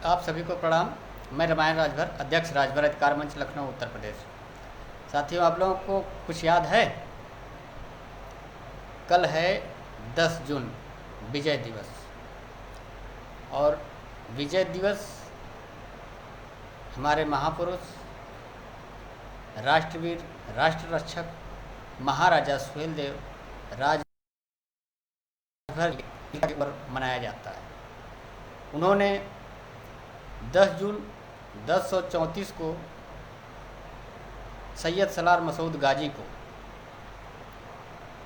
आप सभी को प्रणाम। मैं रामायण राजभर, अध्यक्ष राजभर अधिकार मंच, लखनऊ, उत्तर प्रदेश। साथियों, आप लोगों को कुछ याद है? कल है 10 जून, विजय दिवस। और विजय दिवस हमारे महापुरुष, राष्ट्रवीर, राष्ट्र रक्षक महाराजा सुहेलदेव राजभर पर मनाया जाता है। उन्होंने 10 जून 1034 को सैयद सलार मसूद गाजी को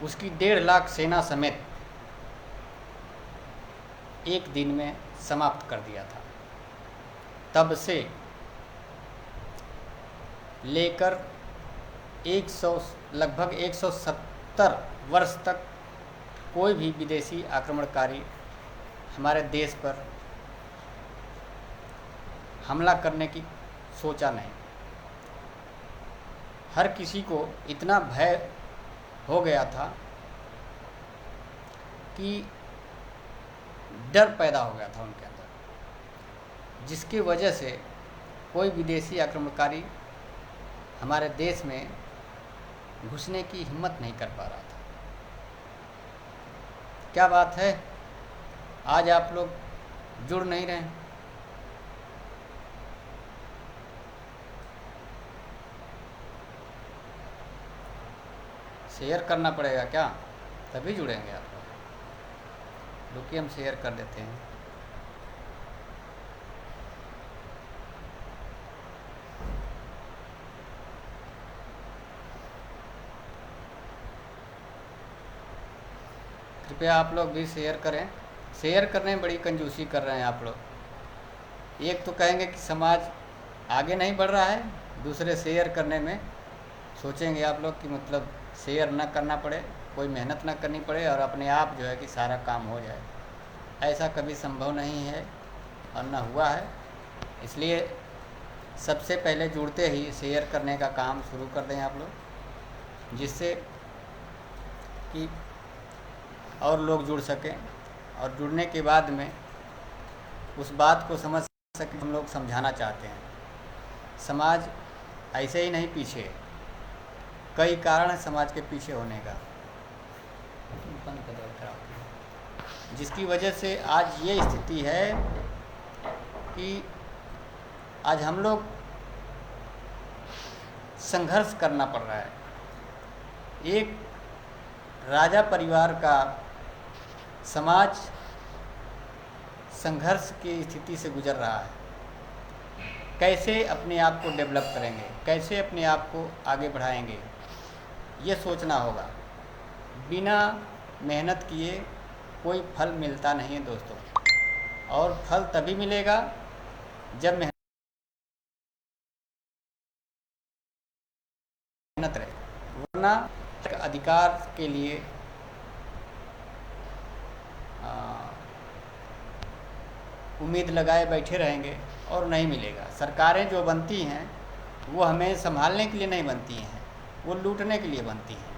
उसकी 1.5 लाख सेना समेत एक दिन में समाप्त कर दिया था। तब से लेकर लगभग 170 वर्ष तक कोई भी विदेशी आक्रमणकारी हमारे देश पर हमला करने की सोचा नहीं। हर किसी को इतना भय हो गया था कि डर पैदा हो गया था उनके अंदर, जिसकी वजह से कोई विदेशी आक्रमणकारी हमारे देश में घुसने की हिम्मत नहीं कर पा रहा था। क्या बात है, आज आप लोग जुड़ नहीं रहे? शेयर करना पड़ेगा क्या, तभी जुड़ेंगे आप लोग। रुकिए, हम शेयर कर देते हैं। कृपया आप लोग भी शेयर करें। शेयर करने में बड़ी कंजूसी कर रहे हैं आप लोग। एक तो कहेंगे कि समाज आगे नहीं बढ़ रहा है, दूसरे शेयर करने में सोचेंगे आप लोग कि मतलब शेयर ना करना पड़े, कोई मेहनत ना करनी पड़े और अपने आप जो है कि सारा काम हो जाए। ऐसा कभी संभव नहीं है और ना हुआ है। इसलिए सबसे पहले जुड़ते ही शेयर करने का काम शुरू कर दें आप लोग, जिससे कि और लोग जुड़ सकें और जुड़ने के बाद में उस बात को समझ सकें। हम लोग समझाना चाहते हैं, समाज ऐसे ही नहीं पीछे, कई कारण है समाज के पीछे होने का, जिसकी वजह से आज ये स्थिति है कि आज हम लोग संघर्ष करना पड़ रहा है। एक राजा परिवार का समाज संघर्ष की स्थिति से गुजर रहा है। कैसे अपने आप को डेवलप करेंगे, कैसे अपने आप को आगे बढ़ाएंगे, ये सोचना होगा। बिना मेहनत किए कोई फल मिलता नहीं है दोस्तों, और फल तभी मिलेगा जब मेहनत रहे। वरना अधिकार के लिए उम्मीद लगाए बैठे रहेंगे और नहीं मिलेगा। सरकारें जो बनती हैं वो हमें संभालने के लिए नहीं बनती हैं, वो लूटने के लिए बनती हैं।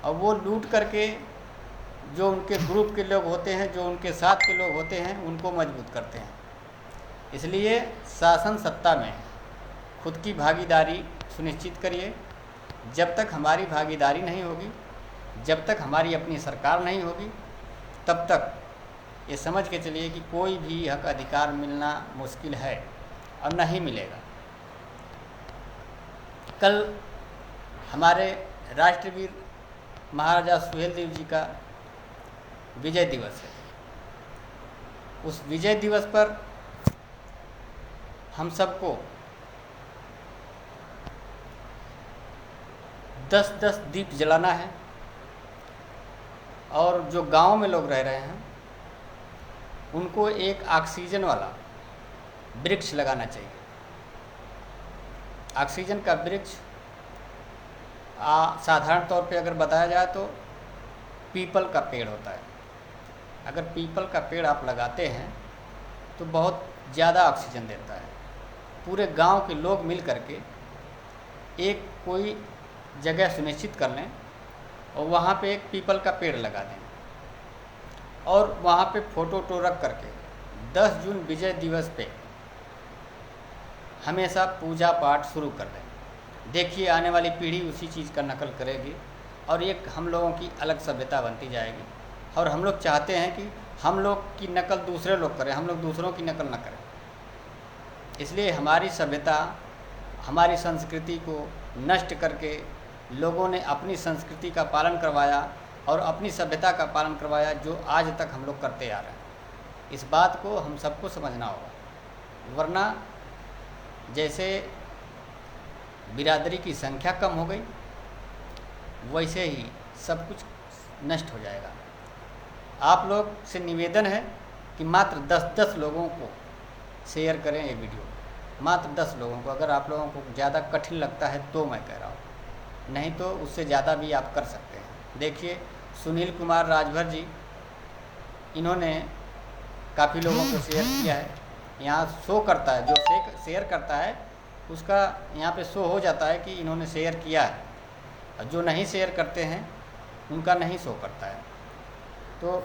और वो लूट करके जो उनके ग्रुप के लोग होते हैं, जो उनके साथ के लोग होते हैं, उनको मजबूत करते हैं। इसलिए शासन सत्ता में खुद की भागीदारी सुनिश्चित करिए। जब तक हमारी भागीदारी नहीं होगी, जब तक हमारी अपनी सरकार नहीं होगी, तब तक ये समझ के चलिए कि कोई भी हक अधिकार मिलना मुश्किल है और नहीं मिलेगा। कल हमारे राष्ट्रवीर महाराजा सुहेलदेव जी का विजय दिवस है। उस विजय दिवस पर हम सबको 10-10 दीप जलाना है और जो गांव में लोग रह रहे हैं उनको एक ऑक्सीजन वाला वृक्ष लगाना चाहिए। ऑक्सीजन का वृक्ष साधारण तौर पे अगर बताया जाए तो पीपल का पेड़ होता है। अगर पीपल का पेड़ आप लगाते हैं तो बहुत ज़्यादा ऑक्सीजन देता है। पूरे गांव के लोग मिल करके एक कोई जगह सुनिश्चित कर लें और वहाँ पे एक पीपल का पेड़ लगा दें और वहाँ पे फ़ोटो रख करके 10 जून विजय दिवस पे हमेशा पूजा पाठ शुरू कर दें। देखिए आने वाली पीढ़ी उसी चीज़ का नकल करेगी और एक हम लोगों की अलग सभ्यता बनती जाएगी। और हम लोग चाहते हैं कि हम लोग की नकल दूसरे लोग करें, हम लोग दूसरों की नकल न करें। इसलिए हमारी सभ्यता, हमारी संस्कृति को नष्ट करके लोगों ने अपनी संस्कृति का पालन करवाया और अपनी सभ्यता का पालन करवाया, जो आज तक हम लोग करते आ रहे हैं। इस बात को हम सबको समझना होगा, वरना जैसे बिरादरी की संख्या कम हो गई, वैसे ही सब कुछ नष्ट हो जाएगा। आप लोग से निवेदन है कि मात्र 10-10 लोगों को शेयर करें ये वीडियो, मात्र 10 लोगों को। अगर आप लोगों को ज़्यादा कठिन लगता है तो मैं कह रहा हूँ, नहीं तो उससे ज़्यादा भी आप कर सकते हैं। देखिए सुनील कुमार राजभर जी, इन्होंने काफ़ी लोगों को शेयर किया है। यहाँ शो करता है, जो शेयर करता है उसका यहाँ पे शो हो जाता है कि इन्होंने शेयर किया है, और जो नहीं शेयर करते हैं उनका नहीं शो करता है। तो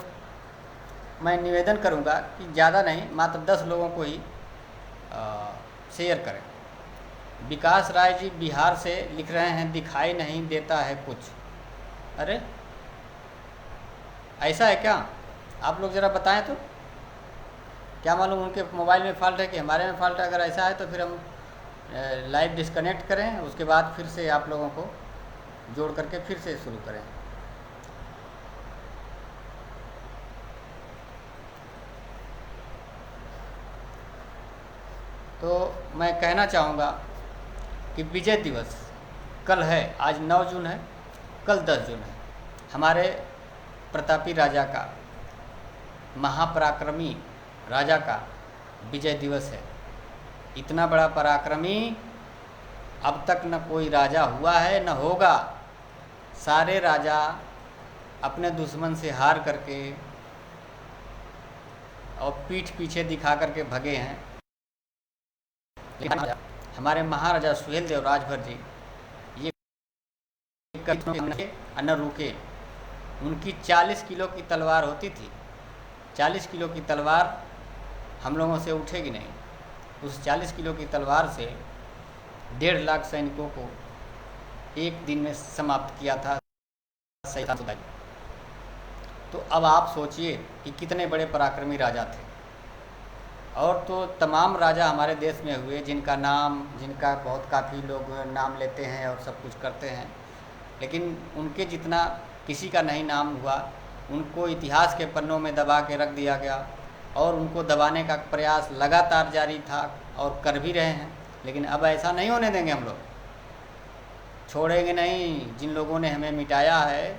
मैं निवेदन करूँगा कि ज़्यादा नहीं, मात्र 10 लोगों को ही शेयर करें। विकास राय जी बिहार से लिख रहे हैं, दिखाई नहीं देता है कुछ। अरे ऐसा है क्या? आप लोग ज़रा बताएं तो, क्या मालूम उनके मोबाइल में फ़ॉल्ट है कि हमारे में फ़ॉल्ट है। अगर ऐसा है तो फिर हम लाइव डिस्कनेक्ट करें, उसके बाद फिर से आप लोगों को जोड़ करके फिर से शुरू करें। तो मैं कहना चाहूँगा कि विजय दिवस कल है, आज 9 जून है, कल 10 जून है। हमारे प्रतापी राजा का, महापराक्रमी राजा का विजय दिवस है। इतना बड़ा पराक्रमी अब तक न कोई राजा हुआ है न होगा। सारे राजा अपने दुश्मन से हार करके और पीठ पीछे दिखा करके भगे हैं। लेकिन हमारे महाराजा सुहेलदेव राजभर जी ये न रुके। उनकी 40 किलो की तलवार होती थी, 40 किलो की तलवार हम लोगों से उठेगी नहीं। उस 40 किलो की तलवार से 1.5 लाख सैनिकों को एक दिन में समाप्त किया था। तो अब आप सोचिए कि कितने बड़े पराक्रमी राजा थे। और तो तमाम राजा हमारे देश में हुए जिनका बहुत काफ़ी लोग नाम लेते हैं और सब कुछ करते हैं, लेकिन उनके जितना किसी का नहीं नाम हुआ। उनको इतिहास के पन्नों में दबा के रख दिया गया और उनको दबाने का प्रयास लगातार जारी था और कर भी रहे हैं। लेकिन अब ऐसा नहीं होने देंगे, हम लोग छोड़ेंगे नहीं। जिन लोगों ने हमें मिटाया है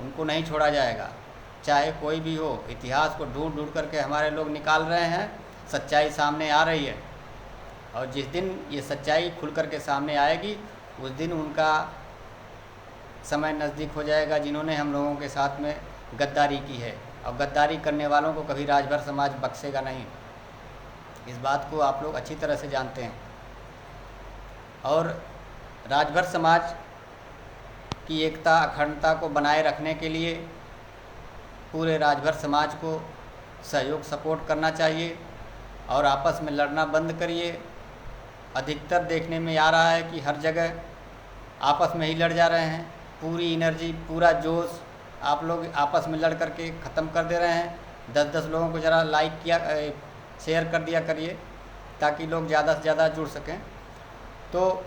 उनको नहीं छोड़ा जाएगा, चाहे कोई भी हो। इतिहास को ढूंढ ढूंढ करके हमारे लोग निकाल रहे हैं, सच्चाई सामने आ रही है। और जिस दिन ये सच्चाई खुल करके सामने आएगी, उस दिन उनका समय नज़दीक हो जाएगा, जिन्होंने हम लोगों के साथ में गद्दारी की है। और गद्दारी करने वालों को कभी राजभर समाज बख्शेगा नहीं। इस बात को आप लोग अच्छी तरह से जानते हैं। और राजभर समाज की एकता अखंडता को बनाए रखने के लिए पूरे राजभर समाज को सहयोग सपोर्ट करना चाहिए और आपस में लड़ना बंद करिए। अधिकतर देखने में आ रहा है कि हर जगह आपस में ही लड़ जा रहे हैं। पूरी एनर्जी, पूरा जोश आप लोग आपस में लड़ करके ख़त्म कर दे रहे हैं। 10-10 लोगों को ज़रा लाइक किया, शेयर कर दिया करिए ताकि लोग ज़्यादा से ज़्यादा जुड़ सकें। तो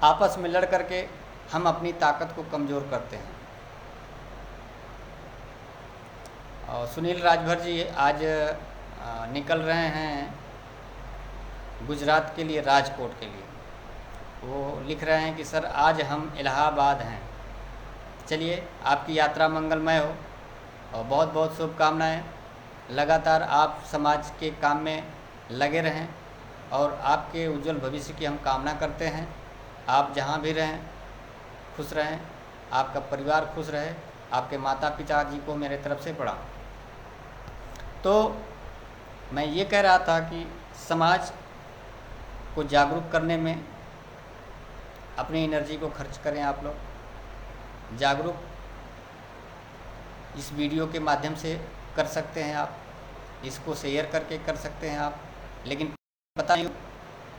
आपस में लड़ करके हम अपनी ताकत को कमज़ोर करते हैं। और सुनील राजभर जी आज निकल रहे हैं गुजरात के लिए, राजकोट के लिए। वो लिख रहे हैं कि सर आज हम इलाहाबाद हैं। चलिए, आपकी यात्रा मंगलमय हो और बहुत बहुत शुभकामनाएँ। लगातार आप समाज के काम में लगे रहें और आपके उज्जवल भविष्य की हम कामना करते हैं। आप जहाँ भी रहें खुश रहें, आपका परिवार खुश रहे, आपके माता पिता जी को मेरे तरफ से प्रणाम। तो मैं ये कह रहा था कि समाज को जागरूक करने में अपनी एनर्जी को खर्च करें। आप लोग जागरूक इस वीडियो के माध्यम से कर सकते हैं, आप इसको शेयर करके कर सकते हैं आप। लेकिन पता नहीं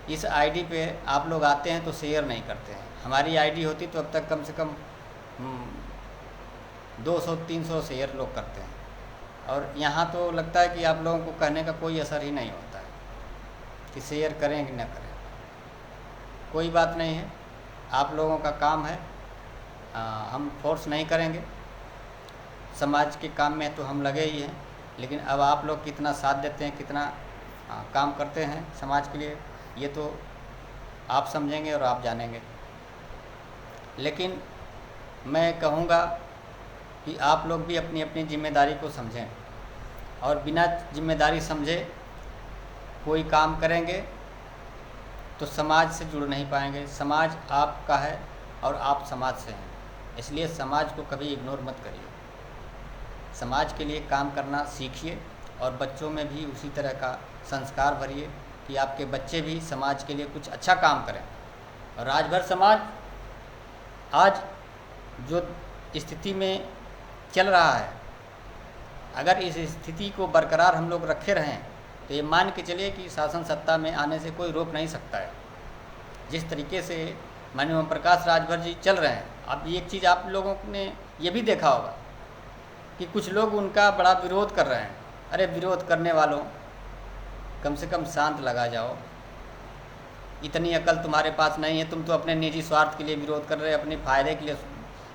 इस आईडी पे आप लोग आते हैं तो शेयर नहीं करते हैं। हमारी आईडी होती तो अब तक कम से कम 200-300 शेयर लोग करते हैं, और यहाँ तो लगता है कि आप लोगों को कहने का कोई असर ही नहीं होता है कि शेयर करें कि न करें। कोई बात नहीं है, आप लोगों का काम है, हम फोर्स नहीं करेंगे। समाज के काम में तो हम लगे ही हैं, लेकिन अब आप लोग कितना साथ देते हैं, कितना काम करते हैं समाज के लिए, ये तो आप समझेंगे और आप जानेंगे। लेकिन मैं कहूँगा कि आप लोग भी अपनी अपनी जिम्मेदारी को समझें, और बिना जिम्मेदारी समझे कोई काम करेंगे तो समाज से जुड़ नहीं पाएंगे। समाज आपका है और आप समाज से हैं, इसलिए समाज को कभी इग्नोर मत करिए। समाज के लिए काम करना सीखिए, और बच्चों में भी उसी तरह का संस्कार भरिए कि आपके बच्चे भी समाज के लिए कुछ अच्छा काम करें। और राजभर समाज आज जो स्थिति में चल रहा है, अगर इस स्थिति को बरकरार हम लोग रखे रहें तो ये मान के चलिए कि शासन सत्ता में आने से कोई रोक नहीं सकता है। जिस तरीके से माननीय ओम प्रकाश राजभर जी चल रहे हैं, अब एक चीज़ आप लोगों ने ये भी देखा होगा कि कुछ लोग उनका बड़ा विरोध कर रहे हैं। अरे विरोध करने वालों, कम से कम शांत लगा जाओ। इतनी अकल तुम्हारे पास नहीं है, तुम तो अपने निजी स्वार्थ के लिए विरोध कर रहे हो, अपने फ़ायदे के लिए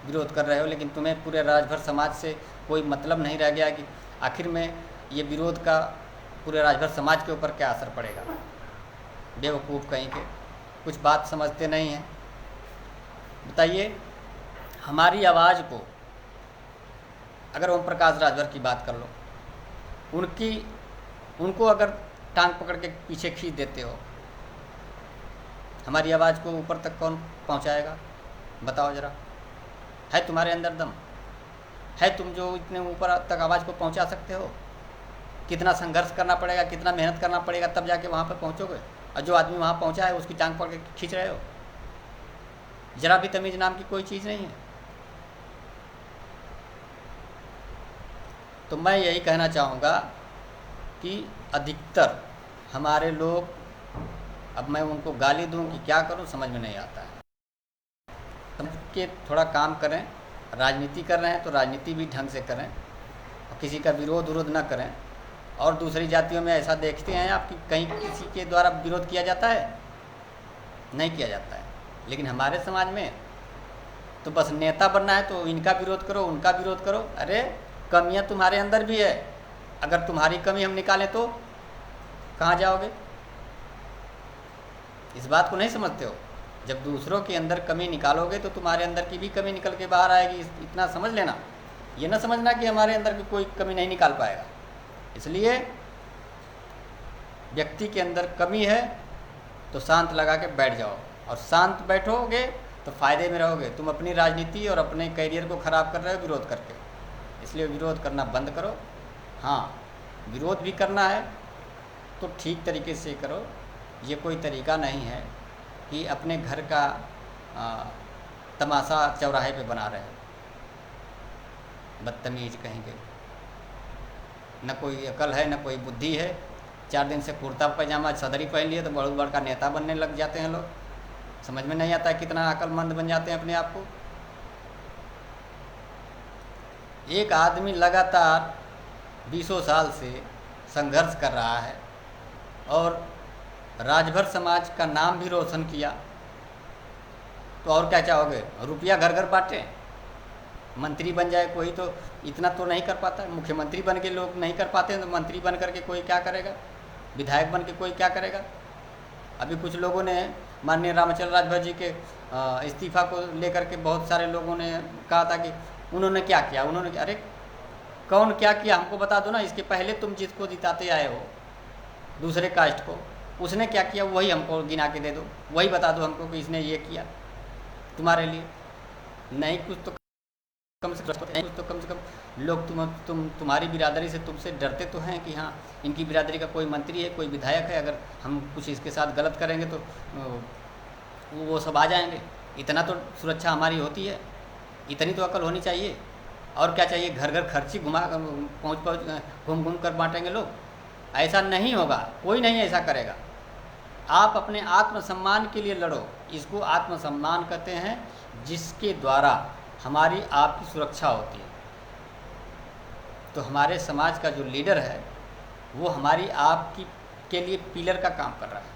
विरोध कर रहे हो, लेकिन तुम्हें पूरे राजभर समाज से कोई मतलब नहीं रह गया कि आखिर में ये विरोध का पूरे राजभर समाज के ऊपर क्या असर पड़ेगा। बेवकूफ़ कहीं के, कुछ बात समझते नहीं हैं। बताइए, हमारी आवाज़ को अगर ओम प्रकाश राजभर की बात कर लो, उनको अगर टांग पकड़ के पीछे खींच देते हो, हमारी आवाज़ को ऊपर तक कौन पहुंचाएगा? बताओ ज़रा। है तुम्हारे अंदर दम? है तुम जो इतने ऊपर तक आवाज़ को पहुंचा सकते हो? कितना संघर्ष करना पड़ेगा, कितना मेहनत करना पड़ेगा, तब जाके वहाँ पर पहुँचोगे। और जो आदमी वहाँ पहुँचा है उसकी टांग पकड़ के खींच रहे हो। ज़रा भी तमीज़ नाम की कोई चीज़ नहीं है। तो मैं यही कहना चाहूँगा कि अधिकतर हमारे लोग, अब मैं उनको गाली दूँ कि क्या करूँ समझ में नहीं आता है। समझ के थोड़ा काम करें। राजनीति कर रहे हैं तो राजनीति भी ढंग से करें, और किसी का विरोध ना करें। और दूसरी जातियों में ऐसा देखते हैं आप कि कहीं किसी के द्वारा विरोध किया जाता है? नहीं किया जाता है। लेकिन हमारे समाज में तो बस नेता बनना है तो इनका विरोध करो, उनका विरोध करो। अरे कमियां तुम्हारे अंदर भी है, अगर तुम्हारी कमी हम निकालें तो कहाँ जाओगे? इस बात को नहीं समझते हो। जब दूसरों के अंदर कमी निकालोगे तो तुम्हारे अंदर की भी कमी निकल के बाहर आएगी। इतना समझ लेना। ये ना समझना कि हमारे अंदर की कोई कमी नहीं निकाल पाएगा। इसलिए व्यक्ति के अंदर कमी है तो शांत लगा के बैठ जाओ, और शांत बैठोगे तो फ़ायदे में रहोगे। तुम अपनी राजनीति और अपने करियर को ख़राब कर रहे हो विरोध करके, इसलिए विरोध करना बंद करो। हाँ, विरोध भी करना है तो ठीक तरीके से करो। ये कोई तरीका नहीं है कि अपने घर का तमाशा चौराहे पे बना रहे हो। बदतमीज कहेंगे, न कोई अकल है न कोई बुद्धि है। 4 दिन से कुर्ता पैजामा सदरी पहन लिए तो बहुत बड़का नेता बनने लग जाते हैं लोग। समझ में नहीं आता है कितना अकलमंद बन जाते हैं अपने आप को। एक आदमी लगातार 20 साल से संघर्ष कर रहा है और राजभर समाज का नाम भी रोशन किया, तो और क्या चाहोगे? रुपया घर घर बांटे, मंत्री बन जाए कोई, तो इतना तो नहीं कर पाता। मुख्यमंत्री बन के लोग नहीं कर पाते हैं, तो मंत्री बन करके कोई क्या करेगा? विधायक बन के कोई क्या करेगा? अभी कुछ लोगों ने माननीय रामचंद्र राजभर जी के इस्तीफा को लेकर के बहुत सारे लोगों ने कहा था कि उन्होंने क्या किया, उन्होंने, अरे कौन क्या किया हमको बता दो ना। इसके पहले तुम जिसको जिताते आए हो दूसरे कास्ट को, उसने क्या किया वही हमको गिना के दे दो, वही बता दो हमको कि इसने ये किया तुम्हारे लिए। नहीं कुछ तो कम से कम लोग तुम्हारी बिरादरी से तुमसे डरते तो हैं कि हाँ इनकी बिरादरी का कोई मंत्री है, कोई विधायक है, अगर हम कुछ इसके साथ गलत करेंगे तो वो सब आ जाएंगे। इतना तो सुरक्षा हमारी होती है, इतनी तो अकल होनी चाहिए। और क्या चाहिए? घर घर खर्ची घूम कर बांटेंगे लोग? ऐसा नहीं होगा, कोई नहीं ऐसा करेगा। आप अपने आत्मसम्मान के लिए लड़ो। इसको आत्मसम्मान कहते हैं, जिसके द्वारा हमारी आपकी सुरक्षा होती है। तो हमारे समाज का जो लीडर है वो हमारी आपकी के लिए पिलर का काम कर रहा है।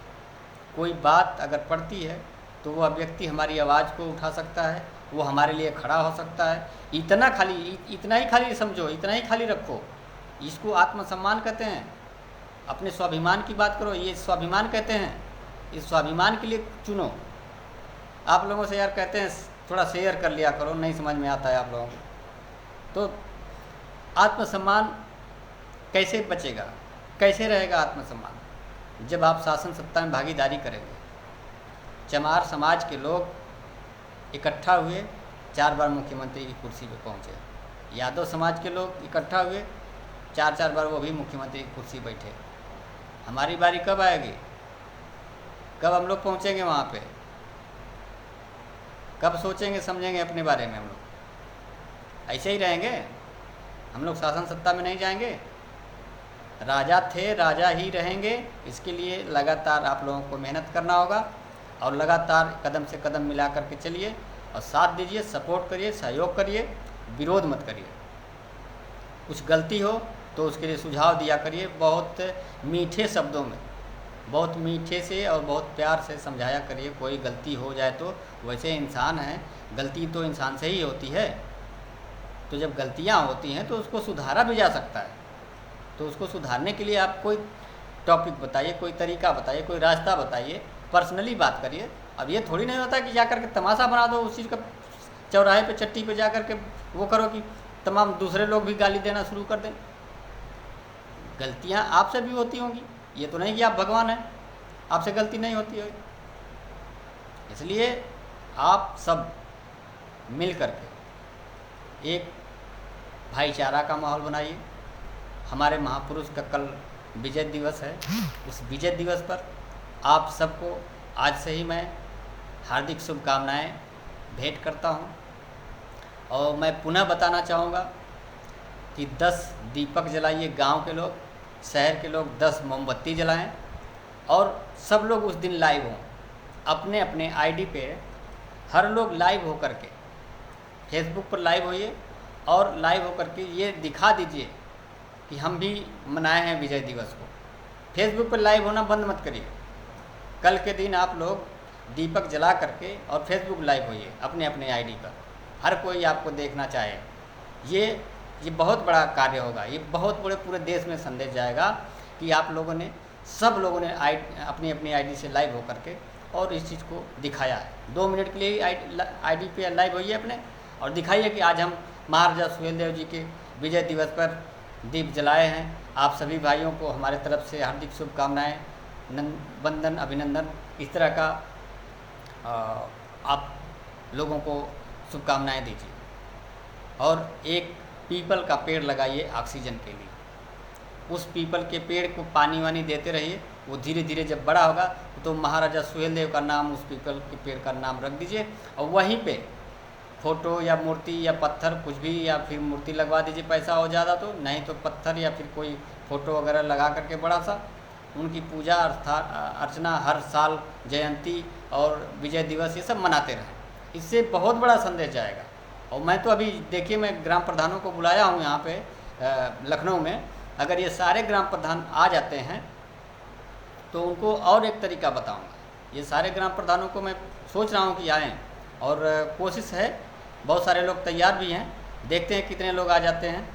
कोई बात अगर पड़ती है तो वह व्यक्ति हमारी आवाज़ को उठा सकता है, वो हमारे लिए खड़ा हो सकता है। इतना ही खाली समझो, इतना ही खाली रखो। इसको आत्मसम्मान कहते हैं। अपने स्वाभिमान की बात करो, ये स्वाभिमान कहते हैं। इस स्वाभिमान के लिए चुनो। आप लोगों से यार कहते हैं थोड़ा शेयर कर लिया करो, नहीं समझ में आता है आप लोगों को। तो आत्मसम्मान कैसे बचेगा, कैसे रहेगा आत्मसम्मान? जब आप शासन सत्ता में भागीदारी करेंगे। चमार समाज के लोग इकट्ठा हुए, 4 बार मुख्यमंत्री की कुर्सी पे पहुँचे। यादव समाज के लोग इकट्ठा हुए, 4 बार वो भी मुख्यमंत्री की कुर्सी बैठे। हमारी बारी कब आएगी? कब हम लोग पहुँचेंगे वहाँ पे? कब सोचेंगे समझेंगे अपने बारे में? हम लोग ऐसे ही रहेंगे? हम लोग शासन सत्ता में नहीं जाएंगे? राजा थे, राजा ही रहेंगे। इसके लिए लगातार आप लोगों को मेहनत करना होगा और लगातार कदम से कदम मिला करके चलिए और साथ दीजिए, सपोर्ट करिए, सहयोग करिए, विरोध मत करिए। कुछ गलती हो तो उसके लिए सुझाव दिया करिए, बहुत मीठे शब्दों में, बहुत मीठे से और बहुत प्यार से समझाया करिए। कोई गलती हो जाए तो वैसे इंसान हैं, गलती तो इंसान से ही होती है। तो जब गलतियाँ होती हैं तो उसको सुधारा भी जा सकता है। तो उसको सुधारने के लिए आप कोई टॉपिक बताइए, कोई तरीका बताइए, कोई रास्ता बताइए, पर्सनली बात करिए। अब ये थोड़ी नहीं होता कि जा कर के तमाशा बना दो, उस चीज़ का चौराहे पे चट्टी पे जा कर के वो करो कि तमाम दूसरे लोग भी गाली देना शुरू कर दें। गलतियाँ आपसे भी होती होंगी, ये तो नहीं कि आप भगवान हैं, आपसे गलती नहीं होती होगी। इसलिए आप सब मिल कर के एक भाईचारा का माहौल बनाइए। हमारे महापुरुष का कल विजय दिवस है। उस विजय दिवस पर आप सबको आज से ही मैं हार्दिक शुभकामनाएं भेंट करता हूं। और मैं पुनः बताना चाहूँगा कि 10 दीपक जलाइए, गांव के लोग, शहर के लोग 10 मोमबत्ती जलाएं और सब लोग उस दिन लाइव हों। अपने अपने आईडी पे हर लोग लाइव होकर के, फेसबुक पर लाइव होइए और लाइव होकर के ये दिखा दीजिए कि हम भी मनाए हैं विजय दिवस को। फेसबुक पर लाइव होना बंद मत करिए। कल के दिन आप लोग दीपक जला करके और फेसबुक लाइव होइए अपने अपने आईडी पर। हर कोई आपको देखना चाहे। ये बहुत बड़ा कार्य होगा। ये बहुत बड़े पूरे देश में संदेश जाएगा कि आप लोगों ने, सब लोगों ने अपनी अपनी आईडी से लाइव होकर के और इस चीज़ को दिखाया है। 2 मिनट के लिए आईडी पे लाइव होइए अपने और दिखाइए कि आज हम महाराजा सुहेलदेव जी के विजय दिवस पर दीप जलाए हैं। आप सभी भाइयों को हमारे तरफ से हार्दिक शुभकामनाएं, वंदन, अभिनंदन। इस तरह का आप लोगों को शुभकामनाएं दीजिए और एक पीपल का पेड़ लगाइए ऑक्सीजन के लिए। उस पीपल के पेड़ को पानी वानी देते रहिए। वो धीरे धीरे जब बड़ा होगा तो महाराजा सुहेलदेव का नाम उस पीपल के पेड़ का नाम रख दीजिए और वहीं पे फ़ोटो या मूर्ति या पत्थर कुछ भी, या फिर मूर्ति लगवा दीजिए, पैसा हो ज़्यादा तो, नहीं तो पत्थर या फिर कोई फ़ोटो वगैरह लगा करके बड़ा सा उनकी पूजा अर्चना हर साल, जयंती और विजय दिवस ये सब मनाते रहें। इससे बहुत बड़ा संदेश जाएगा। और मैं तो अभी देखिए, मैं ग्राम प्रधानों को बुलाया हूँ यहाँ पे लखनऊ में। अगर ये सारे ग्राम प्रधान आ जाते हैं तो उनको और एक तरीका बताऊँगा। ये सारे ग्राम प्रधानों को मैं सोच रहा हूँ कि आएँ और कोशिश है, बहुत सारे लोग तैयार भी हैं। देखते हैं कितने लोग आ जाते हैं।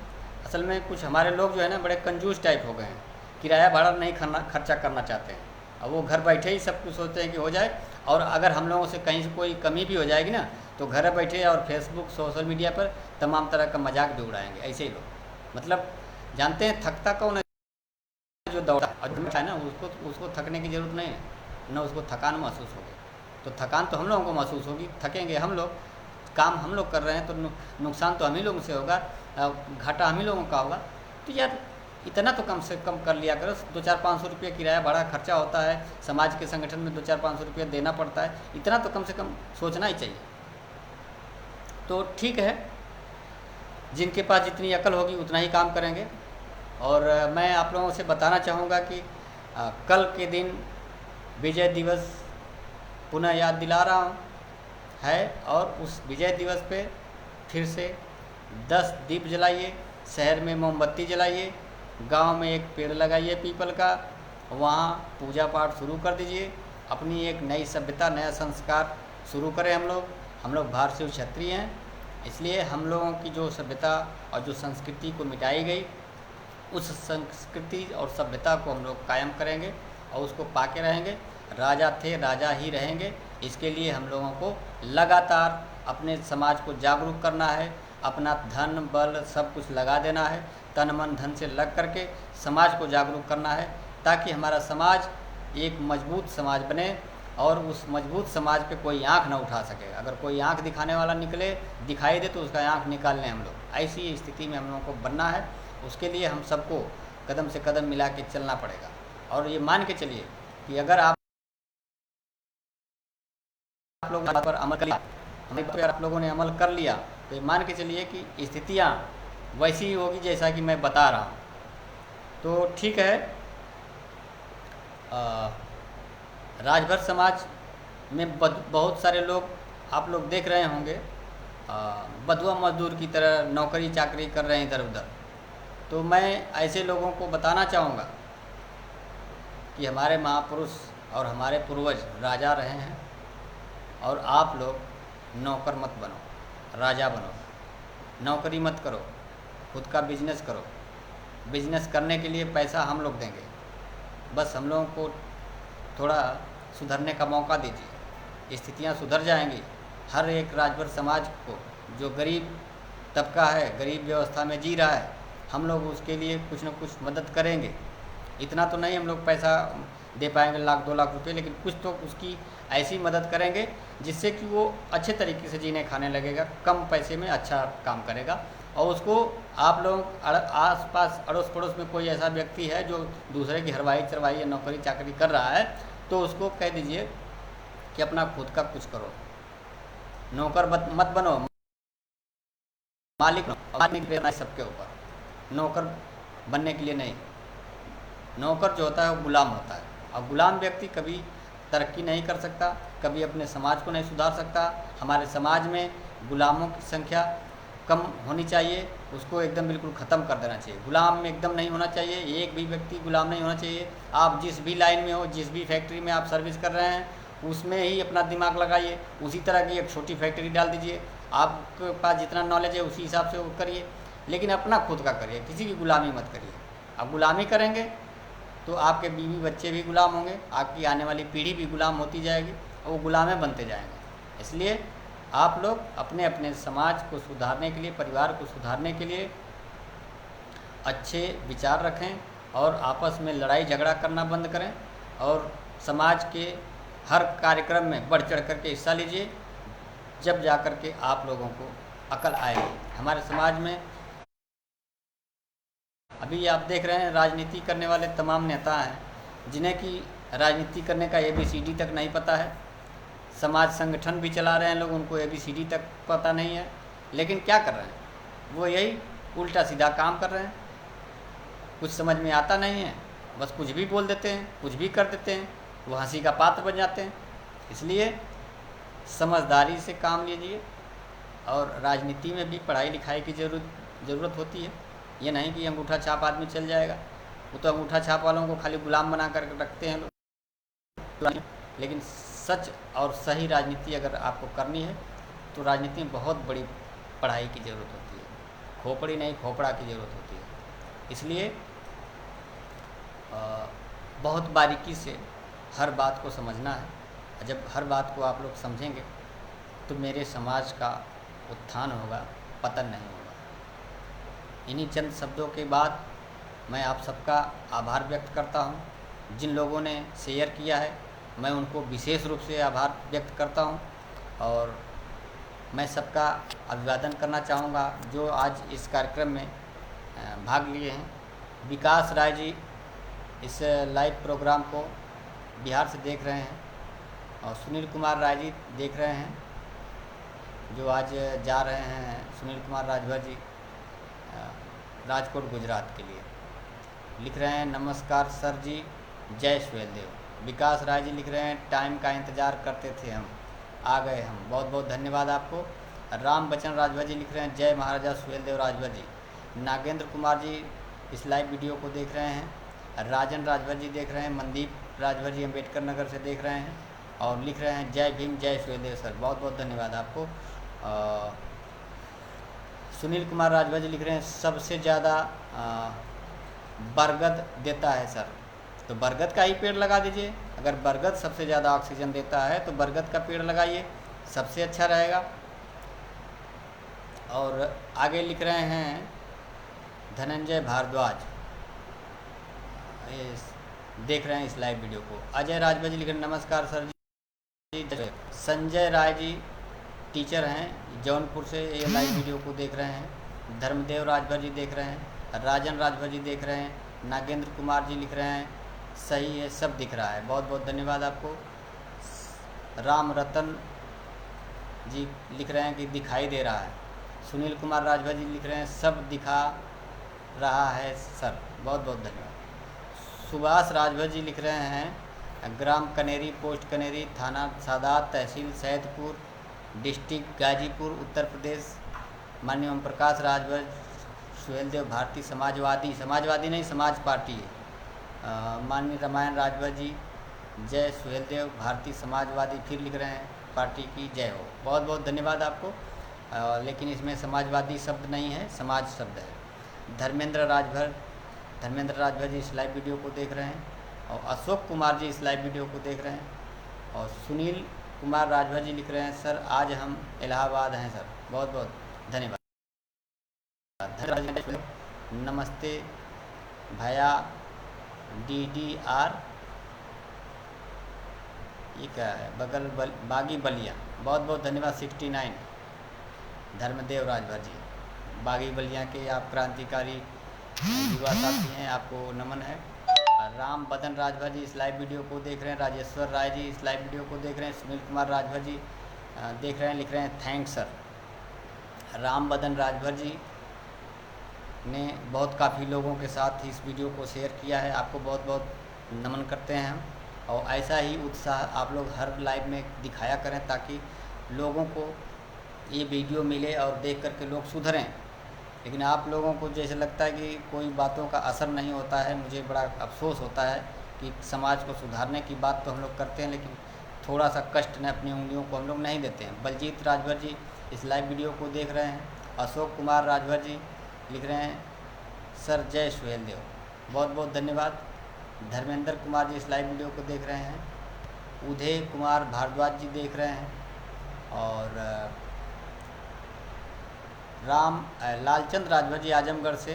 असल में कुछ हमारे लोग जो है ना बड़े कंजूस टाइप हो गए हैं, किराया भाड़ा नहीं खर्चा करना चाहते हैं। अब वो घर बैठे ही सब कुछ सोचते हैं कि हो जाए, और अगर हम लोगों से कहीं से कोई कमी भी हो जाएगी ना तो घर बैठे और फेसबुक, सोशल मीडिया पर तमाम तरह का मजाक भी उड़ाएंगे। ऐसे ही लोग, मतलब जानते हैं थकता कौन है? जो दौड़ा है ना, उसको थकने की ज़रूरत नहीं है, ना उसको थकान महसूस होगी। तो थकान तो हम लोगों को महसूस होगी, थकेंगे हम लोग, काम हम लोग कर रहे हैं तो नुकसान तो हम ही लोगों से होगा, घाटा हम ही लोगों का होगा। तो यार इतना तो कम से कम कर लिया करो। 2-4-500 रुपये किराया भाड़ा खर्चा होता है, समाज के संगठन में 2-4-500 रुपये देना पड़ता है, इतना तो कम से कम सोचना ही चाहिए। तो ठीक है, जिनके पास जितनी अकल होगी उतना ही काम करेंगे। और मैं आप लोगों से बताना चाहूँगा कि कल के दिन विजय दिवस पुनः याद दिला रहा हूँ है। और उस विजय दिवस पे फिर से 10 दीप जलाइए, शहर में मोमबत्ती जलाइए, गांव में एक पेड़ लगाइए पीपल का, वहाँ पूजा पाठ शुरू कर दीजिए। अपनी एक नई सभ्यता, नया संस्कार शुरू करें। हम लोग भारतीय क्षत्रिय हैं, इसलिए हम लोगों की जो सभ्यता और जो संस्कृति को मिटाई गई, उस संस्कृति और सभ्यता को हम लोग कायम करेंगे और उसको पाके रहेंगे। राजा थे, राजा ही रहेंगे। इसके लिए हम लोगों को लगातार अपने समाज को जागरूक करना है, अपना धन बल सब कुछ लगा देना है, तन मन धन से लग करके समाज को जागरूक करना है, ताकि हमारा समाज एक मजबूत समाज बने और उस मजबूत समाज पे कोई आंख ना उठा सके। अगर कोई आंख दिखाने वाला दिखाई दे तो उसका आंख निकाल लें हम लोग। ऐसी स्थिति में हम लोगों को बनना है। उसके लिए हम सबको कदम से कदम मिला के चलना पड़ेगा। और ये मान के चलिए कि अगर आप लोग पर अमल कर लिया, अगर आप लोगों ने अमल कर लिया, तो ये मान के चलिए कि स्थितियाँ वैसी ही होगी जैसा कि मैं बता रहा हूँ। तो ठीक है, राजभर समाज में बहुत सारे लोग आप लोग देख रहे होंगे बधुआ मजदूर की तरह नौकरी चाकरी कर रहे हैं इधर उधर। तो मैं ऐसे लोगों को बताना चाहूँगा कि हमारे महापुरुष और हमारे पूर्वज राजा रहे हैं, और आप लोग नौकर मत बनो, राजा बनो। नौकरी मत करो, खुद का बिजनेस करो। बिजनेस करने के लिए पैसा हम लोग देंगे, बस हम लोगों को थोड़ा सुधरने का मौका दीजिए। स्थितियाँ सुधर जाएंगी। हर एक राजभर समाज को, जो गरीब तबका है, गरीब व्यवस्था में जी रहा है, हम लोग उसके लिए कुछ न कुछ मदद करेंगे। इतना तो नहीं हम लोग पैसा दे पाएंगे 1-2 लाख रुपए, लेकिन कुछ तो उसकी ऐसी मदद करेंगे जिससे कि वो अच्छे तरीके से जीने खाने लगेगा, कम पैसे में अच्छा काम करेगा। और उसको आप लोग आस पास अड़ोस पड़ोस में कोई ऐसा व्यक्ति है जो दूसरे की हरवाही चरवाही या नौकरी चाकरी कर रहा है, तो उसको कह दीजिए कि अपना खुद का कुछ करो। नौकर मत बनो, मालिक बनो सबके ऊपर। नौकर बनने के लिए नहीं। नौकर जो होता है वो गुलाम होता है, और गुलाम व्यक्ति कभी तरक्की नहीं कर सकता, कभी अपने समाज को नहीं सुधार सकता। हमारे समाज में गुलामों की संख्या कम होनी चाहिए, उसको एकदम बिल्कुल ख़त्म कर देना चाहिए। गुलाम में एकदम नहीं होना चाहिए, एक भी व्यक्ति गुलाम नहीं होना चाहिए। आप जिस भी लाइन में हो, जिस भी फैक्ट्री में आप सर्विस कर रहे हैं, उसमें ही अपना दिमाग लगाइए। उसी तरह की एक छोटी फैक्ट्री डाल दीजिए। आपके पास जितना नॉलेज है उसी हिसाब से वो करिए, लेकिन अपना खुद का करिए, किसी की गुलामी मत करिए। आप गुलामी करेंगे तो आपके बीवी बच्चे भी गुलाम होंगे, आपकी आने वाली पीढ़ी भी गुलाम होती जाएगी और वो गुलामें बनते जाएंगे। इसलिए आप लोग अपने अपने समाज को सुधारने के लिए, परिवार को सुधारने के लिए अच्छे विचार रखें और आपस में लड़ाई झगड़ा करना बंद करें, और समाज के हर कार्यक्रम में बढ़ चढ़ करके हिस्सा लीजिए। जब जा कर के आप लोगों को अकल आएगी। हमारे समाज में अभी आप देख रहे हैं राजनीति करने वाले तमाम नेता हैं जिन्हें कि राजनीति करने का ABCD तक नहीं पता है। समाज संगठन भी चला रहे हैं लोग, उनको ABCD तक पता नहीं है, लेकिन क्या कर रहे हैं? वो यही उल्टा सीधा काम कर रहे हैं। कुछ समझ में आता नहीं है, बस कुछ भी बोल देते हैं, कुछ भी कर देते हैं, वो हंसी का पात्र बन जाते हैं। इसलिए समझदारी से काम लीजिए, और राजनीति में भी पढ़ाई लिखाई की ज़रूरत होती है। ये नहीं कि अंगूठा छाप आदमी चल जाएगा। वो तो अंगूठा छाप वालों को खाली गुलाम बना कर रखते हैं लोग। लेकिन सच और सही राजनीति अगर आपको करनी है तो राजनीति में बहुत बड़ी पढ़ाई की ज़रूरत होती है, खोपड़ी नहीं खोपड़ा की ज़रूरत होती है। इसलिए बहुत बारीकी से हर बात को समझना है। जब हर बात को आप लोग समझेंगे तो मेरे समाज का उत्थान होगा, पतन नहीं होगा। इन्हीं चंद शब्दों के बाद मैं आप सबका आभार व्यक्त करता हूं। जिन लोगों ने शेयर किया है मैं उनको विशेष रूप से आभार व्यक्त करता हूं, और मैं सबका अभिवादन करना चाहूँगा जो आज इस कार्यक्रम में भाग लिए हैं। विकास राय जी इस लाइव प्रोग्राम को बिहार से देख रहे हैं, और सुनील कुमार राय जी देख रहे हैं जो आज जा रहे हैं। सुनील कुमार राजभर जी राजकोट गुजरात के लिए लिख रहे हैं, नमस्कार सर जी, जय सुहेलदेव। विकास राय जी लिख रहे हैं टाइम का इंतज़ार करते थे हम, आ गए हम। बहुत बहुत धन्यवाद आपको। राम बचन राजभर जी लिख रहे हैं जय महाराजा सुहेल देव राजभर जी। नागेंद्र कुमार जी इस लाइव वीडियो को देख रहे हैं। राजन राजभर जी देख रहे हैं। मनदीप राजभर जी अम्बेडकर नगर से देख रहे हैं और लिख रहे हैं जय भीम जय सुहेल देव सर। बहुत बहुत धन्यवाद आपको। सुनील कुमार राजभर जी लिख रहे हैं सबसे ज़्यादा बरगद देता है सर, तो बरगद का ही पेड़ लगा दीजिए। अगर बरगद सबसे ज़्यादा ऑक्सीजन देता है तो बरगद का पेड़ लगाइए, सबसे अच्छा रहेगा। और आगे लिख रहे हैं धनंजय भारद्वाज, देख रहे हैं इस लाइव वीडियो को। अजय राजभर जी लिख रहे हैं नमस्कार सर जी। संजय राय जी टीचर हैं जौनपुर से, ये लाइव वीडियो को देख रहे हैं। धर्मदेव राजभर जी देख रहे हैं। राजन राजभर जी देख रहे हैं। नागेंद्र कुमार जी लिख रहे हैं सही है, सब दिख रहा है। बहुत बहुत धन्यवाद आपको। राम रतन जी लिख रहे हैं कि दिखाई दे रहा है। सुनील कुमार राजभर जी लिख रहे हैं सब दिखा रहा है सर। बहुत बहुत धन्यवाद। सुभाष राजभर जी लिख रहे हैं ग्राम कनेरी, पोस्ट कनेरी, थाना सादात, तहसील सैदपुर, डिस्ट्रिक्ट गाजीपुर, उत्तर प्रदेश। माननीय ओम प्रकाश राजभर सुहेल देव भारती समाजवादी नहीं समाज पार्टी है। माननीय रामायण राजभर जी जय सुहेल देव भारती समाजवादी, फिर लिख रहे हैं पार्टी की जय हो। बहुत बहुत धन्यवाद आपको। लेकिन इसमें समाजवादी शब्द नहीं है, समाज शब्द है। धर्मेंद्र राजभर जी इस लाइव वीडियो को देख रहे हैं और अशोक कुमार जी इस लाइव वीडियो को देख रहे हैं। और सुनील कुमार राजभर जी लिख रहे हैं सर आज हम इलाहाबाद हैं सर। बहुत बहुत धन्यवाद। नमस्ते भैया DDR, ये क्या है बागी बलिया। बहुत बहुत धन्यवाद। 69 धर्मदेव राजभर जी बागी बलिया के आप क्रांतिकारी युवा साथी हैं, आपको नमन है। राम बदन राजभर जी इस लाइव वीडियो को देख रहे हैं। राजेश्वर राय जी इस लाइव वीडियो को देख रहे हैं। सुनील कुमार राजभर जी देख रहे हैं, लिख रहे हैं थैंक्स सर। राम बदन राजभर जी ने बहुत काफ़ी लोगों के साथ इस वीडियो को शेयर किया है, आपको बहुत बहुत नमन करते हैं हम। और ऐसा ही उत्साह आप लोग हर लाइव में दिखाया करें ताकि लोगों को ये वीडियो मिले और देख करके लोग सुधरें। लेकिन आप लोगों को जैसे लगता है कि कोई बातों का असर नहीं होता है, मुझे बड़ा अफसोस होता है कि समाज को सुधारने की बात तो हम लोग करते हैं लेकिन थोड़ा सा कष्ट न अपनी उंगलियों को हम लोग नहीं देते हैं। बलजीत राजभर जी इस लाइव वीडियो को देख रहे हैं। अशोक कुमार राजभर जी लिख रहे हैं सर जय सुहेल देव। बहुत बहुत धन्यवाद। धर्मेंद्र कुमार जी इस लाइव वीडियो को देख रहे हैं। उदय कुमार भारद्वाज जी देख रहे हैं। और लालचंद राजभर जी आजमगढ़ से,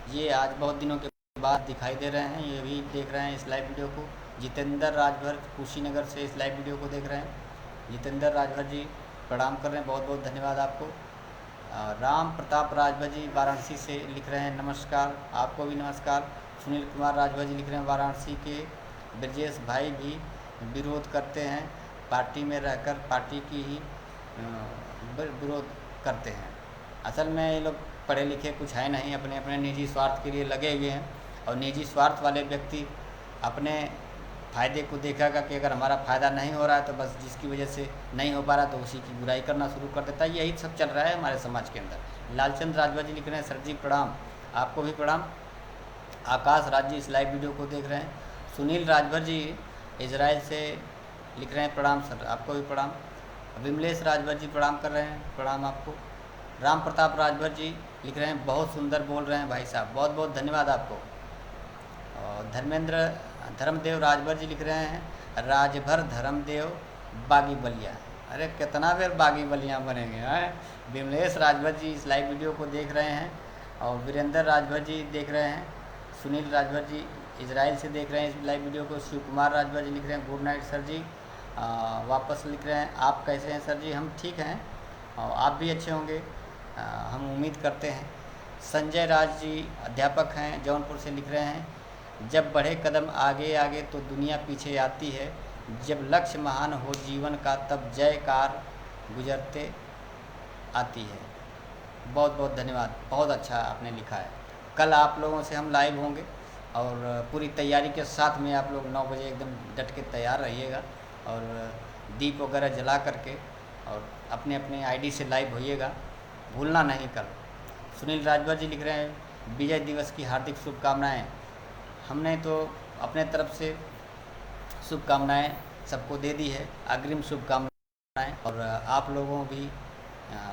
ये आज बहुत दिनों के बाद दिखाई दे रहे हैं, ये भी देख रहे हैं इस लाइव वीडियो को। जितेंद्र राजभर कुशीनगर से इस लाइव वीडियो को देख रहे हैं। जितेंद्र राजभर जी प्रणाम कर रहे हैं, बहुत बहुत धन्यवाद आपको। राम प्रताप राजभर जी वाराणसी से लिख रहे हैं नमस्कार, आपको भी नमस्कार। सुनील कुमार राजभर जी लिख रहे हैं वाराणसी के। ब्रजेश भाई भी विरोध करते हैं, पार्टी में रहकर पार्टी की ही विरोध करते हैं। असल में ये लोग पढ़े लिखे कुछ है नहीं, अपने अपने निजी स्वार्थ के लिए लगे हुए हैं। और निजी स्वार्थ वाले व्यक्ति अपने फ़ायदे को देखेगा कि अगर हमारा फ़ायदा नहीं हो रहा है तो बस जिसकी वजह से नहीं हो पा रहा तो उसी की बुराई करना शुरू कर देता है। यही सब चल रहा है हमारे समाज के अंदर। लालचंद राजभर जी लिख रहे हैं सर जी प्रणाम, आपको भी प्रणाम। आकाश राज जी इस लाइव वीडियो को देख रहे हैं। सुनील राजभर जी इजराइल से लिख रहे हैं प्रणाम सर, आपको भी प्रणाम। विमलेश राजभर जी प्रणाम कर रहे हैं, प्रणाम आपको। राम प्रताप राजभर जी लिख रहे हैं बहुत सुंदर बोल रहे हैं भाई साहब, बहुत बहुत धन्यवाद आपको। और धर्मदेव राजभर जी लिख रहे हैं राजभर धर्मदेव बागी बलिया। अरे कितना देर बागी बलिया बनेंगे हैं। विमलेश राजभर जी इस लाइव वीडियो को देख रहे हैं। और वीरेंद्र राजभर जी देख रहे हैं। सुनील राजभर जी इजराइल से देख रहे हैं इस लाइव वीडियो को। शिव कुमार राजभर जी लिख रहे हैं गुड नाइट सर जी। वापस लिख रहे हैं आप कैसे हैं सर जी, हम ठीक हैं और आप भी अच्छे होंगे, हम उम्मीद करते हैं। संजय राज जी अध्यापक हैं जौनपुर से लिख रहे हैं जब बढ़े कदम आगे आगे तो दुनिया पीछे आती है, जब लक्ष्य महान हो जीवन का तब जयकार गुजरते आती है। बहुत बहुत धन्यवाद, बहुत अच्छा आपने लिखा है। कल आप लोगों से हम लाइव होंगे और पूरी तैयारी के साथ में आप लोग 9 बजे एकदम डट के तैयार रहिएगा और दीप वगैरह जला करके और अपने अपने आईडी से लाइव होइएगा, भूलना नहीं कल। सुनील राजभर जी लिख रहे हैं विजय दिवस की हार्दिक शुभकामनाएं। हमने तो अपने तरफ से शुभकामनाएं सबको दे दी है, अग्रिम शुभकामनाएं। और आप लोगों भी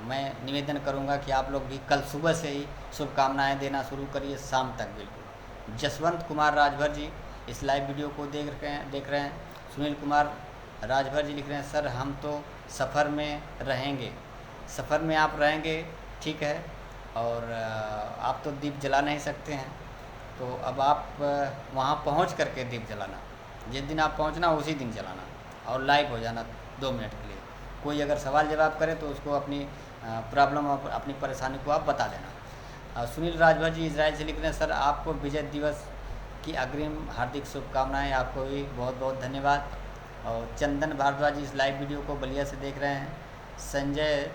मैं निवेदन करूंगा कि आप लोग भी कल सुबह से ही शुभकामनाएं देना शुरू करिए, शाम तक बिल्कुल। जसवंत कुमार राजभर जी इस लाइव वीडियो को देख रहे हैं। सुनील कुमार राजभर जी लिख रहे हैं सर हम तो सफ़र में रहेंगे। सफ़र में आप रहेंगे ठीक है, और आप तो दीप जला नहीं सकते हैं, तो अब आप वहाँ पहुँच करके दीप जलाना। जिस दिन आप पहुँचना उसी दिन जलाना और लाइव हो जाना 2 मिनट के लिए। कोई अगर सवाल जवाब करे तो उसको अपनी प्रॉब्लम और अपनी परेशानी को आप बता देना। सुनील राजभर जी इजराइल से लिख रहे हैं सर आपको विजय दिवस की अग्रिम हार्दिक शुभकामनाएं। आपको भी बहुत बहुत धन्यवाद। और चंदन भारद्वाज जी इस लाइव वीडियो को बलिया से देख रहे हैं। संजय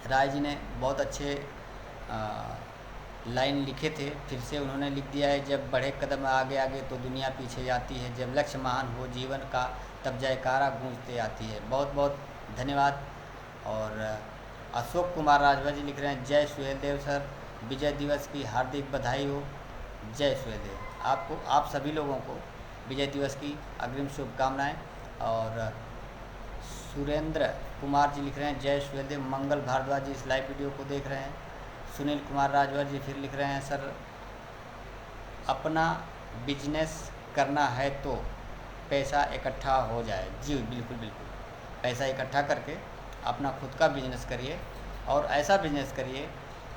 राय जी ने बहुत अच्छे लाइन लिखे थे, फिर से उन्होंने लिख दिया है जब बढ़े कदम आगे आगे तो दुनिया पीछे जाती है, जब लक्ष्य महान हो जीवन का तब जयकारा गूंजते आती है। बहुत बहुत धन्यवाद। और अशोक कुमार राजभर जी लिख रहे हैं जय सुहेलदेव सर, विजय दिवस की हार्दिक बधाई हो। जय सुहेलदेव। आपको आप सभी लोगों को विजय दिवस की अग्रिम शुभकामनाएं। और सुरेंद्र कुमार जी लिख रहे हैं जय सुहेलदेव। मंगल भारद्वाज जी इस लाइव वीडियो को देख रहे हैं। सुनील कुमार राजभर जी फिर लिख रहे हैं सर अपना बिजनेस करना है तो पैसा इकट्ठा हो जाए। जी बिल्कुल बिल्कुल, पैसा इकट्ठा करके अपना खुद का बिजनेस करिए और ऐसा बिजनेस करिए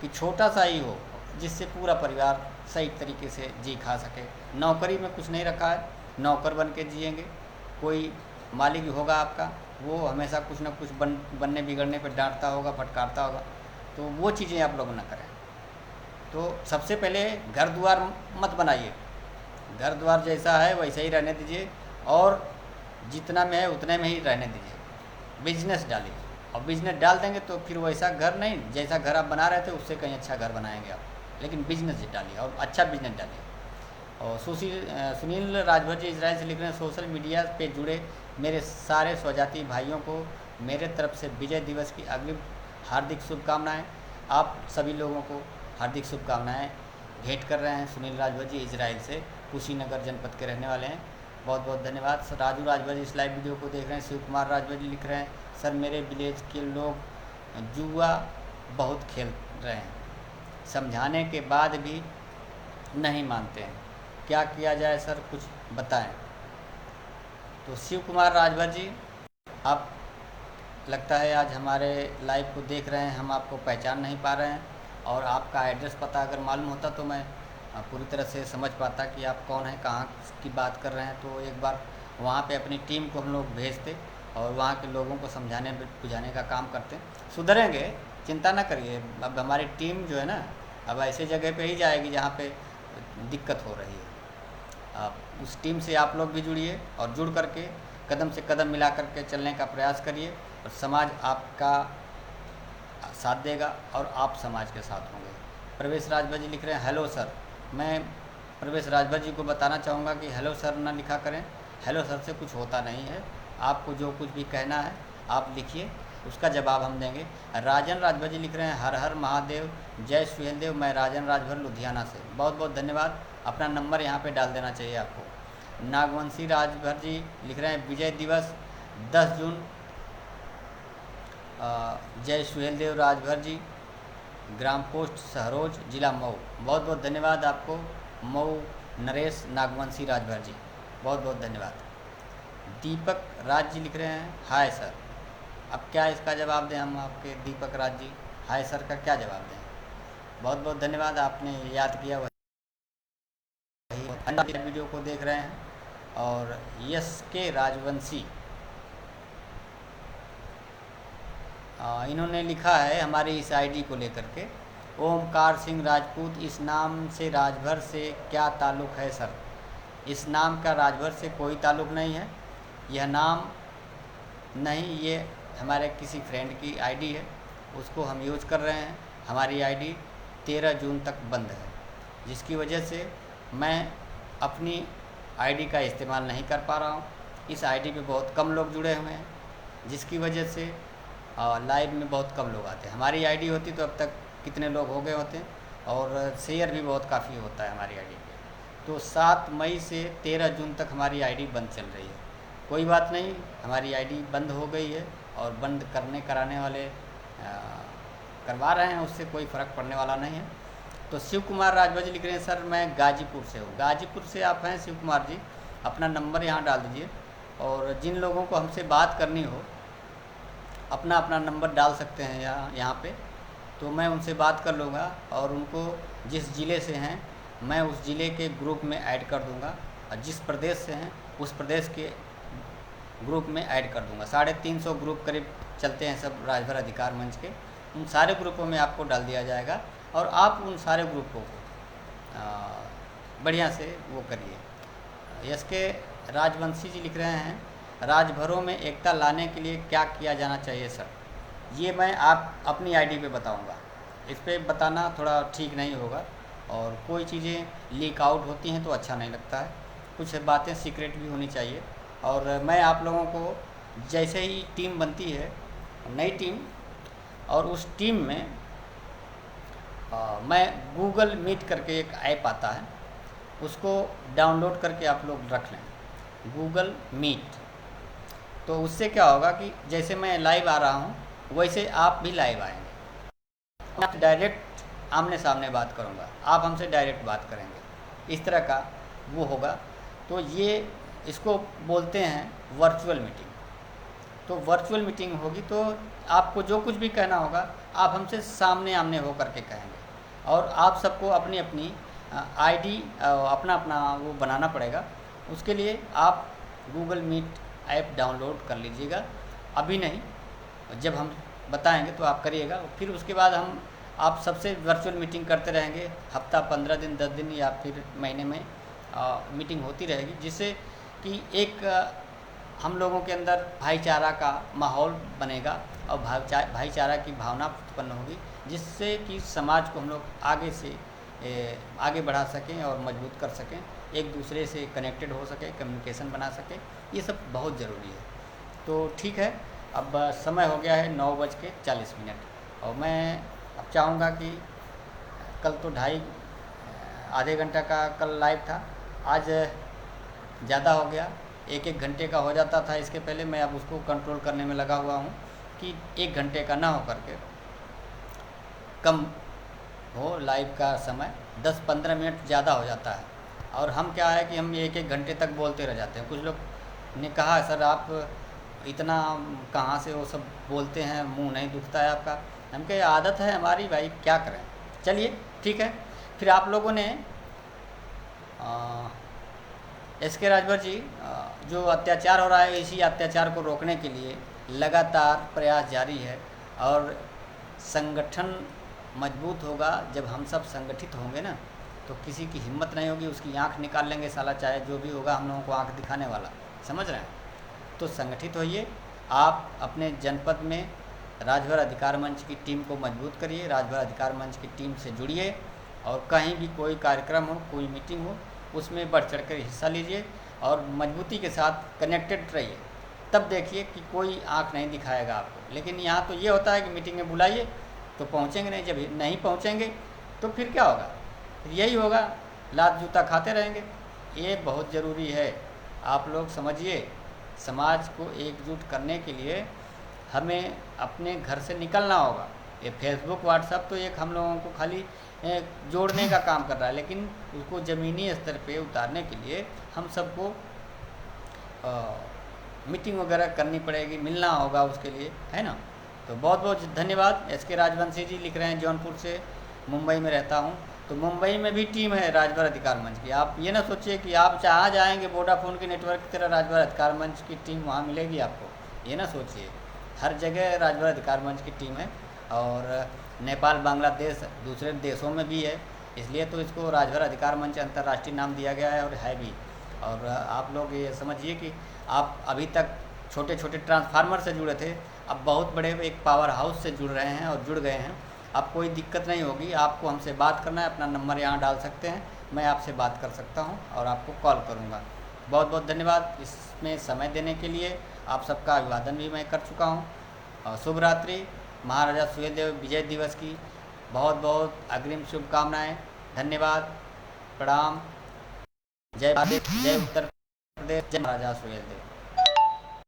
कि छोटा सा ही हो जिससे पूरा परिवार सही तरीके से जी खा सके। नौकरी में कुछ नहीं रखा है, नौकर बन के जिएंगे। कोई मालिक होगा आपका, वो हमेशा कुछ ना कुछ बनने बिगड़ने पर डांटता होगा, फटकारता होगा, तो वो चीज़ें आप लोग ना करें। तो सबसे पहले घर द्वार मत बनाइए, घर द्वार जैसा है वैसे ही रहने दीजिए और जितना में है उतने में ही रहने दीजिए। बिजनेस डालिए और बिजनेस डाल देंगे तो फिर वैसा घर नहीं, जैसा घर आप बना रहे थे उससे कहीं अच्छा घर बनाएंगे आप, लेकिन बिजनेस डालिए और अच्छा बिजनेस डालिए। और सुनील राजभर जी इजराइल से लिख रहे हैं सोशल मीडिया पे जुड़े मेरे सारे स्वजाति भाइयों को मेरे तरफ से विजय दिवस की अग्रिम हार्दिक शुभकामनाएं। आप सभी लोगों को हार्दिक शुभकामनाएं भेंट कर रहे हैं। सुनील राजभर जी इजराइल से, कुशीनगर जनपद के रहने वाले हैं। बहुत बहुत धन्यवाद। सर राजू राजभर जी इस लाइव वीडियो को देख रहे हैं। शिव कुमार राजभर जी लिख रहे हैं सर मेरे विलेज के लोग जुआ बहुत खेल रहे हैं, समझाने के बाद भी नहीं मानते हैं, क्या किया जाए सर कुछ बताएं। तो शिव कुमार राजभर जी आप लगता है आज हमारे लाइव को देख रहे हैं, हम आपको पहचान नहीं पा रहे हैं और आपका एड्रेस पता अगर मालूम होता तो मैं पूरी तरह से समझ पाता कि आप कौन हैं, कहाँ की बात कर रहे हैं। तो एक बार वहाँ पे अपनी टीम को हम लोग भेजते और वहाँ के लोगों को समझाने बुझाने का काम करते। सुधरेंगे, चिंता ना करिए। अब हमारी टीम जो है ना अब ऐसे जगह पे ही जाएगी जहाँ पे दिक्कत हो रही है। आप उस टीम से आप लोग भी जुड़िए और जुड़ करके कदम से कदम मिला करके चलने का प्रयास करिए और समाज आपका साथ देगा और आप समाज के साथ होंगे। प्रवेश राजभर जी लिख रहे हैं हेलो सर। मैं प्रवेश राजभर जी को बताना चाहूँगा कि हेलो सर ना लिखा करें, हेलो सर से कुछ होता नहीं है। आपको जो कुछ भी कहना है आप लिखिए, उसका जवाब हम देंगे। राजन राजभर जी लिख रहे हैं हर हर महादेव, जय सुहेलदेव। मैं राजन राजभर लुधियाना से। बहुत बहुत धन्यवाद। अपना नंबर यहाँ पे डाल देना चाहिए आपको। नागवंशी राजभर जी लिख रहे हैं विजय दिवस 10 जून। जय सुहेलदेव राजभर जी, ग्राम पोस्ट सहरोज, जिला मऊ। बहुत बहुत धन्यवाद आपको मऊ नरेश नागवंशी राजभर जी, बहुत बहुत धन्यवाद। दीपक राज जी लिख रहे हैं हाय सर। अब क्या इसका जवाब दें हम आपके दीपक राज जी, हाय सर का क्या जवाब दें। बहुत बहुत धन्यवाद, आपने याद किया वही वीडियो को देख रहे हैं। और यस के राजवंशी इन्होंने लिखा है हमारी इस आईडी को लेकर के, ओमकार सिंह राजपूत, इस नाम से राजभर से क्या ताल्लुक़ है सर। इस नाम का राजभर से कोई ताल्लुक़ नहीं है, यह नाम नहीं, ये हमारे किसी फ्रेंड की आईडी है, उसको हम यूज कर रहे हैं। हमारी आईडी 13 जून तक बंद है, जिसकी वजह से मैं अपनी आईडी का इस्तेमाल नहीं कर पा रहा हूँ। इस आईडी पे बहुत कम लोग जुड़े हुए हैं, जिसकी वजह से लाइव में बहुत कम लोग आते हैं। हमारी आईडी होती तो अब तक कितने लोग हो गए होते, और शेयर भी बहुत काफ़ी होता है हमारी आईडी पे। तो 7 मई से 13 जून तक हमारी आईडी बंद चल रही है। कोई बात नहीं, हमारी आईडी बंद हो गई है और बंद कराने वाले करवा रहे हैं, उससे कोई फ़र्क पड़ने वाला नहीं है। तो शिव कुमार राजभर जी लिख रहे हैं, सर मैं गाजीपुर से हूँ। गाजीपुर से आप हैं शिव कुमार जी, अपना नंबर यहाँ डाल दीजिए, और जिन लोगों को हमसे बात करनी हो अपना अपना नंबर डाल सकते हैं यहाँ पे, तो मैं उनसे बात कर लूँगा और उनको जिस ज़िले से हैं मैं उस ज़िले के ग्रुप में ऐड कर दूँगा, और जिस प्रदेश से हैं उस प्रदेश के ग्रुप में ऐड कर दूँगा। 350 ग्रुप करीब चलते हैं सब राजभर अधिकार मंच के, उन सारे ग्रुपों में आपको डाल दिया जाएगा, और आप उन सारे ग्रुपों को बढ़िया से वो करिए। एस के राजवंशी जी लिख रहे हैं, राजभरों में एकता लाने के लिए क्या किया जाना चाहिए सर? ये मैं आप अपनी आईडी पे बताऊंगा, इस पे बताना थोड़ा ठीक नहीं होगा, और कोई चीज़ें लीक आउट होती हैं तो अच्छा नहीं लगता है, कुछ बातें सीक्रेट भी होनी चाहिए। और मैं आप लोगों को जैसे ही टीम बनती है, नई टीम, और उस टीम में मैं गूगल मीट करके एक ऐप आता है, उसको डाउनलोड करके आप लोग रख लें, गूगल मीट। तो उससे क्या होगा कि जैसे मैं लाइव आ रहा हूँ वैसे आप भी लाइव आएंगे, आप डायरेक्ट आमने सामने बात करूँगा, आप हमसे डायरेक्ट बात करेंगे, इस तरह का वो होगा। तो ये इसको बोलते हैं वर्चुअल मीटिंग। तो वर्चुअल मीटिंग होगी तो आपको जो कुछ भी कहना होगा आप हमसे सामने आमने हो करके कहेंगे, और आप सबको अपनी अपनी आईडी अपना अपना वो बनाना पड़ेगा। उसके लिए आप गूगल मीट ऐप डाउनलोड कर लीजिएगा, अभी नहीं, जब हम बताएंगे तो आप करिएगा। फिर उसके बाद हम आप सबसे वर्चुअल मीटिंग करते रहेंगे, हफ्ता 15 दिन 10 दिन या फिर महीने में मीटिंग होती रहेगी, जिससे कि एक हम लोगों के अंदर भाईचारा का माहौल बनेगा और भाईचारा की भावना उत्पन्न होगी, जिससे कि समाज को हम लोग आगे से आगे बढ़ा सकें और मजबूत कर सकें, एक दूसरे से कनेक्टेड हो सके, कम्युनिकेशन बना सके, ये सब बहुत ज़रूरी है। तो ठीक है, अब समय हो गया है 9:40, और मैं अब चाहूँगा कि कल तो आधे घंटा का कल लाइव था, आज ज़्यादा हो गया, 1-1 घंटे का हो जाता था इसके पहले। मैं अब उसको कंट्रोल करने में लगा हुआ हूँ कि 1 घंटे का ना हो करके कम हो लाइव का समय, 10-15 मिनट ज़्यादा हो जाता है। और हम क्या है कि हम 1-1 घंटे तक बोलते रह जाते हैं। कुछ लोग ने कहा, सर आप इतना कहाँ से वो सब बोलते हैं, मुंह नहीं दुखता है आपका? हम कहे आदत है हमारी भाई, क्या करें। चलिए ठीक है। फिर आप लोगों ने एस के राजभर जी, जो अत्याचार हो रहा है इसी अत्याचार को रोकने के लिए लगातार प्रयास जारी है, और संगठन मजबूत होगा जब हम सब संगठित होंगे ना, तो किसी की हिम्मत नहीं होगी, उसकी आंख निकाल लेंगे साला, चाहे जो भी होगा हम लोगों को आंख दिखाने वाला, समझ रहे हैं? तो संगठित होइए, आप अपने जनपद में राजभर अधिकार मंच की टीम को मजबूत करिए, राजभर अधिकार मंच की टीम से जुड़िए, और कहीं भी कोई कार्यक्रम हो, कोई मीटिंग हो, उसमें बढ़ चढ़ कर हिस्सा लीजिए और मजबूती के साथ कनेक्टेड रहिए। तब देखिए कि कोई आंख नहीं दिखाएगा आपको। लेकिन यहाँ तो ये होता है कि मीटिंग में बुलाइए तो पहुँचेंगे नहीं, जब नहीं पहुँचेंगे तो फिर क्या होगा? फिर यही होगा, लात जूता खाते रहेंगे। ये बहुत ज़रूरी है, आप लोग समझिए। समाज को एकजुट करने के लिए हमें अपने घर से निकलना होगा। ये फेसबुक व्हाट्सएप तो एक हम लोगों को खाली जोड़ने का काम कर रहा है, लेकिन उसको ज़मीनी स्तर पे उतारने के लिए हम सबको मीटिंग वगैरह करनी पड़ेगी, मिलना होगा उसके लिए, है ना? तो बहुत बहुत धन्यवाद। एस के राजवंशी जी लिख रहे हैं, जौनपुर से मुंबई में रहता हूँ। तो मुंबई में भी टीम है राजभर अधिकार मंच की। आप ये ना सोचिए कि आप जहाँ जाएंगे वोडाफोन के नेटवर्क की तरह राजभर अधिकार मंच की टीम वहाँ मिलेगी आपको, ये ना सोचिए। हर जगह राजभर अधिकार मंच की टीम है, और नेपाल, बांग्लादेश, दूसरे देशों में भी है, इसलिए तो इसको राजभर अधिकार मंच अंतर्राष्ट्रीय नाम दिया गया है, और है भी। और आप लोग ये समझिए कि आप अभी तक छोटे छोटे ट्रांसफार्मर से जुड़े थे, अब बहुत बड़े एक पावर हाउस से जुड़ रहे हैं और जुड़ गए हैं। अब कोई दिक्कत नहीं होगी, आपको हमसे बात करना है, अपना नंबर यहाँ डाल सकते हैं, मैं आपसे बात कर सकता हूं और आपको कॉल करूंगा। बहुत बहुत धन्यवाद इसमें समय देने के लिए। आप सबका अभिवादन भी मैं कर चुका हूं। और शुभ रात्रि। महाराजा सुहेलदेव विजय दिवस की बहुत बहुत अग्रिम शुभकामनाएं। धन्यवाद। प्रणाम। जय भारत, जय उत्तर प्रदेश, जय महाराजा सुहेलदेव।